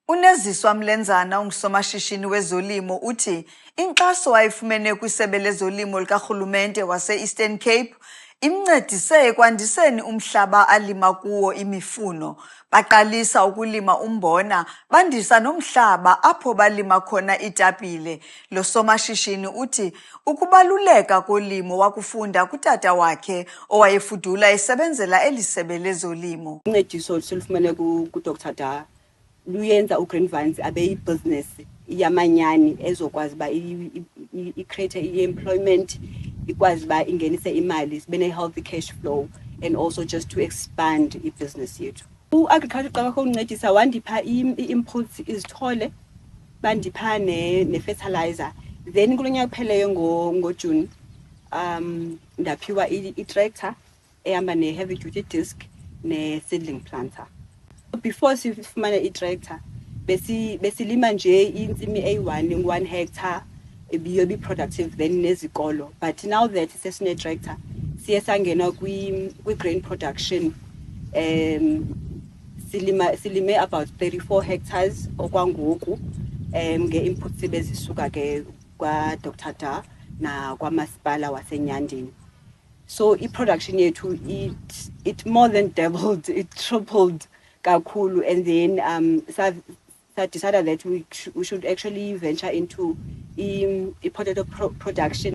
Uneziswa Mlenzana ungusomashishini wezolimo uthi inkxaso ayifumene kwisebe lezolimo likarhulumente wase-Eastern Cape imncedise ekwandiseni umhlaba alima kuwo imifuno. Baqalisa ukulima umbona, bandisa nomhlaba apho balima khona iitapile. Lo somashishini uthi ukubaluleka kolimo wakufunda kutata wakhe owayefudula esebenzela eli sebe lezolimo. Uncediso silufumene ku-Dr. Da luyenza uGreenvines abe yi-business yamanyani ezokwazi uba i-create i-employment, ikwazi uba ingenise imali, sibe ne-healthy cash flow, and also just to expand i-business yethu. U-agriculture uqala ukuncedisa wandipha i-inputs izithole, bandipha ne-fertilizer. Then kulo nyaka upheleyo ngoJune ndaphiwa i-tractor ehamba ne-heavy duty disc ne-seedling planter. Before sifumane i-tractor besilima nje intsimi eyi-1 1 hectare ibiyobe productive then nezikolo, but now that sesine-tractor siye sangena kwi-grain production. Silime about 34 hectares okwangoku nge-inputs bezisuka ke kwa-Dr. Da na kwamasipala waseNyandeni. So i-production yethu it more than doubled, it tripled kakhulu, and then decided that we should actually venture into potato production.